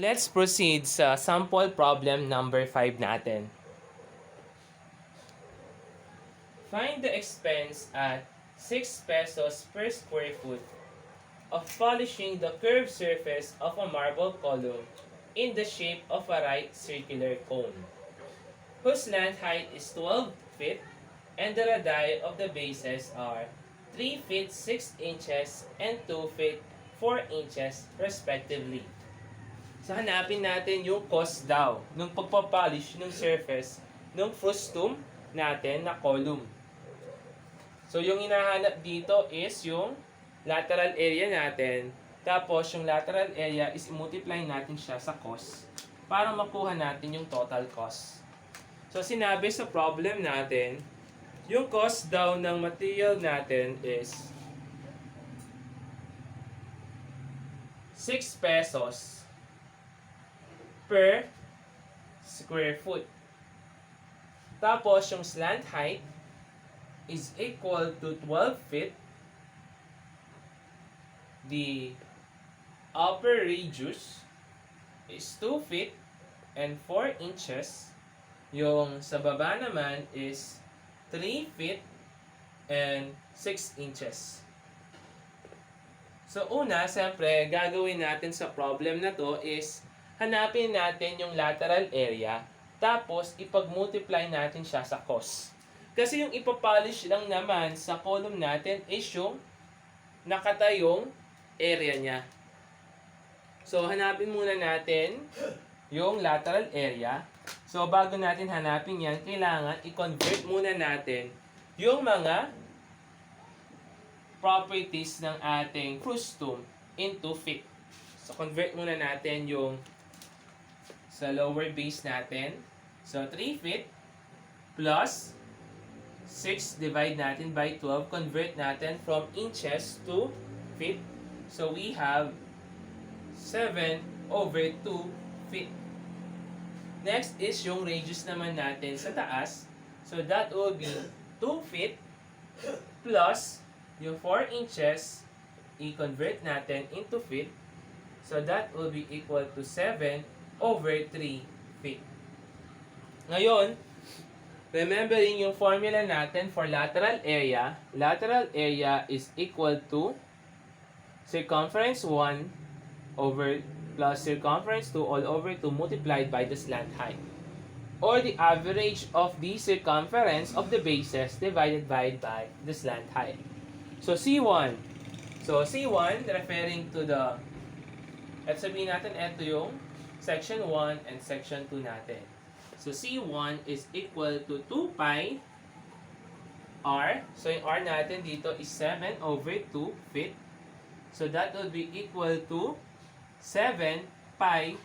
Let's proceed sa sample problem number 5 natin. Find the expense at 6 pesos per square foot of polishing the curved surface of a marble column in the shape of a right circular cone, whose length height is 12 feet and the radii of the bases are 3 feet 6 inches and 2 feet 4 inches respectively. So, hanapin natin yung cost daw ng pagpapolish ng surface ng frustum natin na column. So, yung hinahanap dito is yung lateral area natin. Tapos, yung lateral area is i-multiply natin siya sa cost para makuha natin yung total cost. So, sinabi sa problem natin, yung cost daw ng material natin is 6 pesos per square foot. Tapos, yung slant height is equal to 12 feet. The upper radius is 2 feet and 4 inches. Yung sa baba naman is 3 feet and 6 inches. So, una, siyempre, gagawin natin sa problem na to is hanapin natin yung lateral area, tapos ipag-multiply natin siya sa cost. Kasi yung ipapolish lang naman sa column natin is yung nakatayong area niya. So, hanapin muna natin yung lateral area. So, bago natin hanapin yan, kailangan i-convert muna natin yung mga properties ng ating frustum into feet. So, convert muna natin yung sa lower base natin. So, 3 feet plus 6 divide natin by 12. Convert natin from inches to feet. So, we have 7 over 2 feet. Next is yung radius naman natin sa taas. So, that will be 2 feet plus yung 4 inches. I-convert natin into feet. So, that will be equal to 7 over 3 feet. Ngayon, remembering yung formula natin for lateral area. Lateral area is equal to circumference 1 over plus circumference 2 all over 2 multiplied by the slant height. Or the average of the circumference of the bases divided by the slant height. So, C1. So, C1, referring to the, at sabihin natin, ito yung section 1 and section 2 natin. So, C1 is equal to 2 pi R. So, yung R natin dito is 7 over 2 feet. So, that will be equal to 7 pi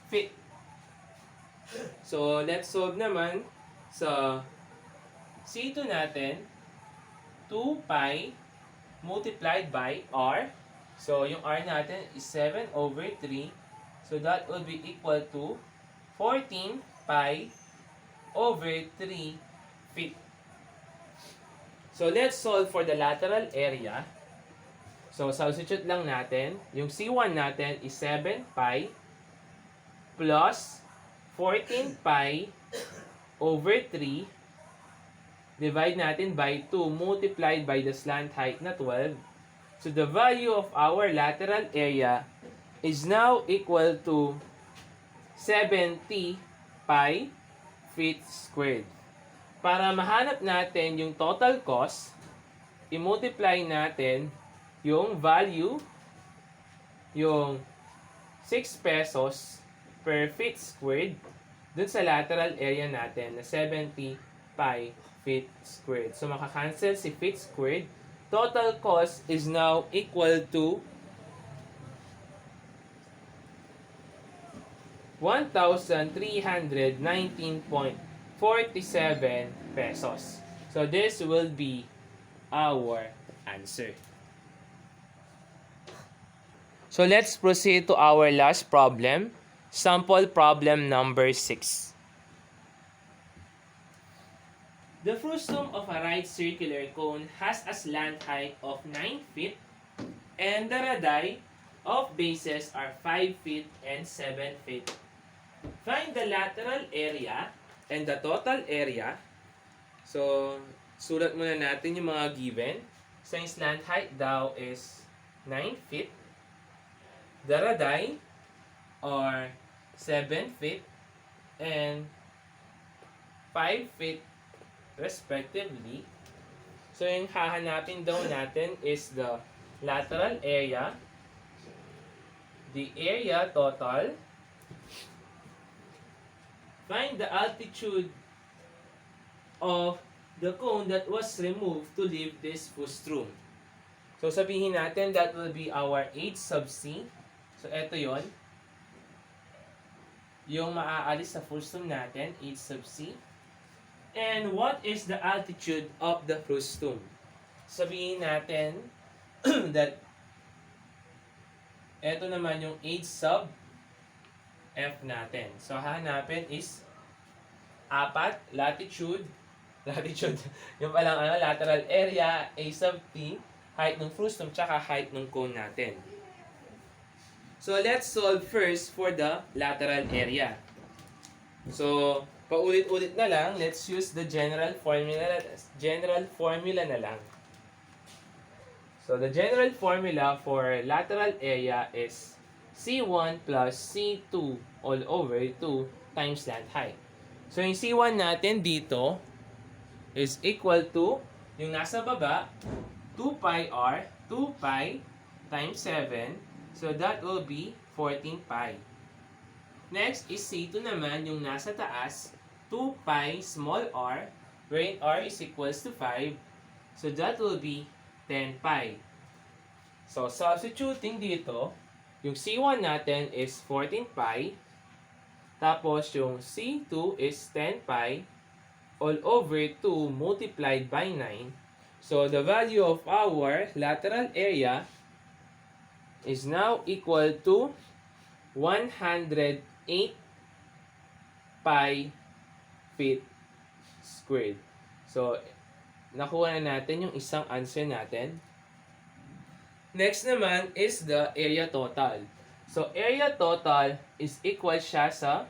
feet. So, let's solve naman sa C2 natin. 2 pi multiplied by R. So, yung R natin is 7 over 3. So, that will be equal to 14 pi over 3 feet. So, let's solve for the lateral area. So, substitute lang natin. Yung C1 natin is 7 pi plus 14 pi over 3. Divide natin by 2 multiplied by the slant height na 12. So, the value of our lateral area is now equal to 70 pi feet squared. Para mahanap natin yung total cost, i-multiply natin yung value, yung 6 pesos per feet squared dun sa lateral area natin na 70 pi feet squared. So, makakancel si feet squared. Total cost is now equal to 1,319.47 pesos. So, this will be our answer. So, let's proceed to our last problem. Sample problem number 6. The frustum of a right circular cone has a slant height of 9 feet and the radii of bases are 5 feet and 7 feet. Find the lateral area and the total area. So, sulat muna natin yung mga given. So, yung slant height daw is 9 feet. The radii are 7 feet and 5 feet respectively. So, yung hahanapin daw natin is the lateral area, the area total, find the altitude of the cone that was removed to leave this frustum. So, sabihin natin that will be our h sub c. So, eto yon yung maaalis sa frustum natin, h sub c. And what is the altitude of the frustum? Sabihin natin that eto naman yung h sub f natin. So, hahanapin is 4, latitude, yung palang lateral area, a sub t, height ng frustum, tsaka height ng cone natin. So, let's solve first for the lateral area. So, paulit-ulit na lang, let's use the general formula na lang. So, the general formula for lateral area is C1 plus C2 all over 2 times slant height. So, yung C1 natin dito is equal to, yung nasa baba, 2 pi r, 2 pi times 7. So, that will be 14 pi. Next is C2 naman, yung nasa taas, 2 pi small r, wherein r is equals to 5. So, that will be 10 pi. So, substituting dito, yung C1 natin is 14 pi, tapos yung C2 is 10 pi, all over 2 multiplied by 9. So, the value of our lateral area is now equal to 108 pi feet squared. So, nakuha na natin yung isang answer natin. Next naman is the area total. So, area total is equal siya sa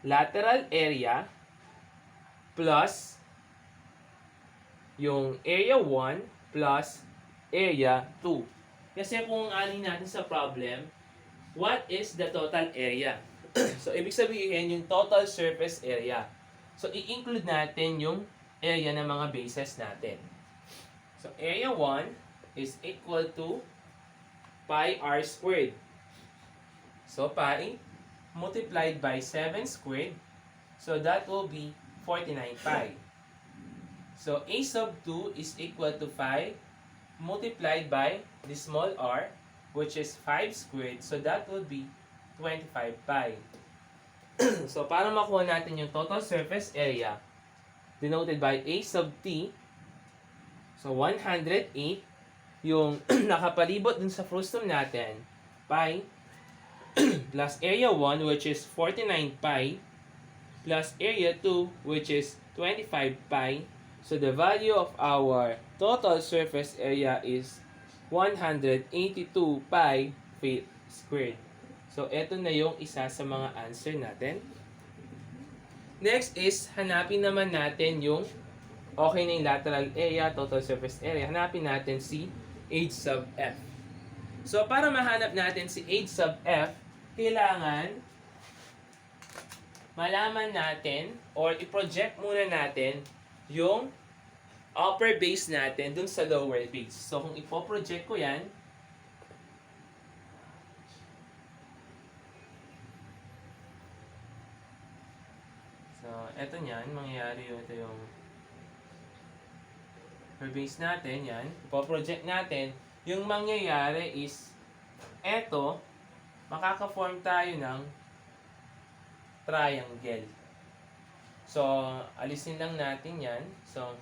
lateral area plus yung area 1 plus area 2. Kasi kung alin natin sa problem, what is the total area? So, ibig sabihin yung total surface area. So, i-include natin yung area ng mga bases natin. So, area 1 is equal to pi r squared. So, pi multiplied by 7 squared. So, that will be 49 pi. So, a sub 2 is equal to 5 multiplied by the small r, which is 5 squared. So, that will be 25 pi. So, para makuha natin yung total surface area, denoted by a sub t, so 108, yung nakapalibot dun sa frustum natin, pi, plus area 1, which is 49 pi, plus area 2, which is 25 pi. So, the value of our total surface area is 182 pi feet squared. So, eto na yung isa sa mga answer natin. Next is, hanapin naman natin yung okay na yung lateral area, total surface area. Hanapin natin si h sub f. So, para mahanap natin si h sub f, kailangan malaman natin or i-project muna natin yung upper base natin dun sa lower base. So, kung ipo-project ko yan, so, eto nyan, mangyayari yun, ito yung upper base natin, yan. Ipo-project natin, yung mangyayari is, eto, makaka-form tayo ng triangle. So, alisin lang natin yan. So,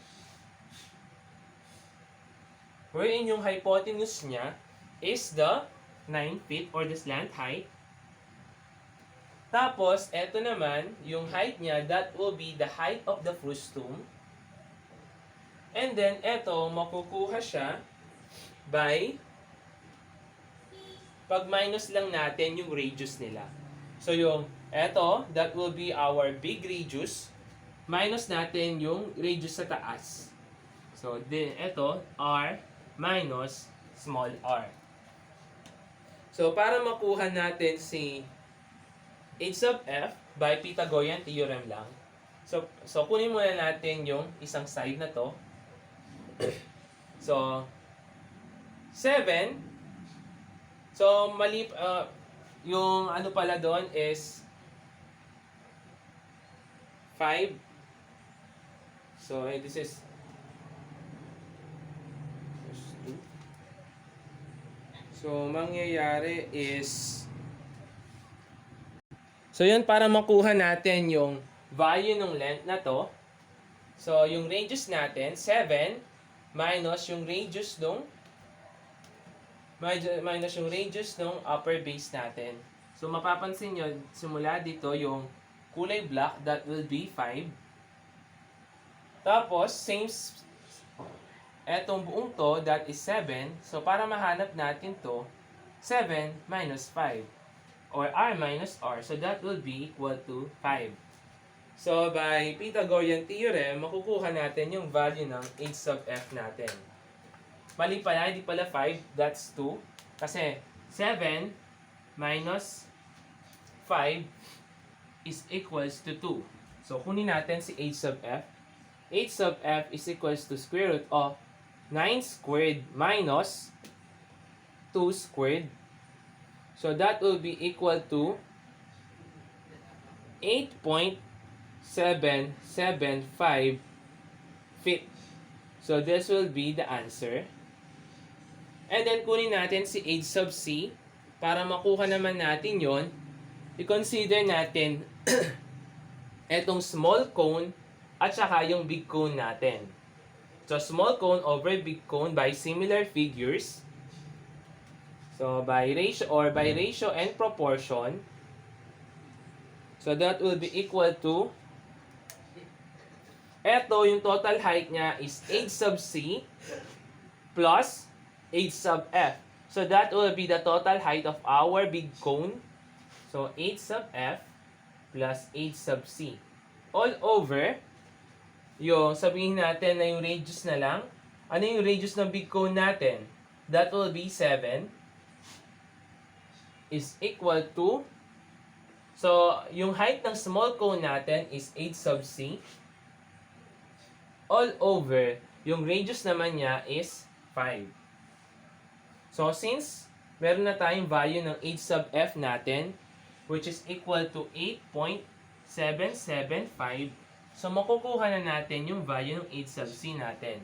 wherein yung hypotenuse niya is the 9 feet or the slant height. Tapos, eto naman, yung height niya, that will be the height of the frustum. And then, eto, makukuha siya by pag minus lang natin yung radius nila. So yung, eto, that will be our big radius, minus natin yung radius sa taas. So, eto, r minus small r. So, para makuha natin si h sub f by Pythagorean theorem lang. So kunin muna natin yung isang side na to. So, 7. So, yung ano pala doon is 5. So, this is 2. So, mangyayari is so, yun para makuha natin yung value ng length na to. So, yung radius natin, 7 minus yung radius nung upper base natin. So, mapapansin nyo, simula dito yung kulay black, that will be 5. Tapos, etong buong to, that is 7. So, para mahanap natin to, 7 minus 5. Or r minus r. So, that will be equal to 5. So, by Pythagorean theorem, makukuha natin yung value ng h sub f natin. Mali pala, hindi pala 5, that's 2. Kasi 7 minus 5 is equals to 2. So, kunin natin si h sub f. h sub f is equals to square root of 9 squared minus 2 squared. So, that will be equal to 8.775 feet. So, this will be the answer. And then, kunin natin si h sub c. Para makuha naman natin yon, i-consider natin etong small cone at saka yung big cone natin. So, small cone over big cone by similar figures. So, by ratio and proportion. So, that will be equal to, eto, yung total height niya is h sub c plus h sub f. So, that will be the total height of our big cone. So, h sub f plus h sub c. All over, yung sabihin natin na yung radius na lang. Ano yung radius ng big cone natin? That will be 7. Is equal to, so, yung height ng small cone natin is h sub c. All over, yung radius naman niya is 5. So, since meron na tayong value ng h sub f natin, which is equal to 8.775, so, makukuha na natin yung value ng h sub c natin.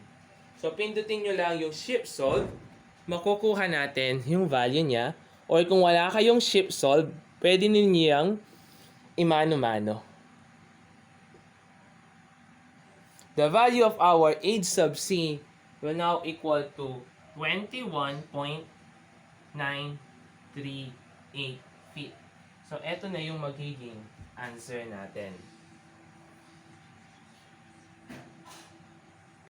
So, pindutin nyo lang yung shift solve, makukuha natin yung value niya. Or kung wala kayong shift solve, pwede ninyang imano-mano. The value of our h sub c will now equal to 21.938 feet. So, eto na yung magiging answer natin.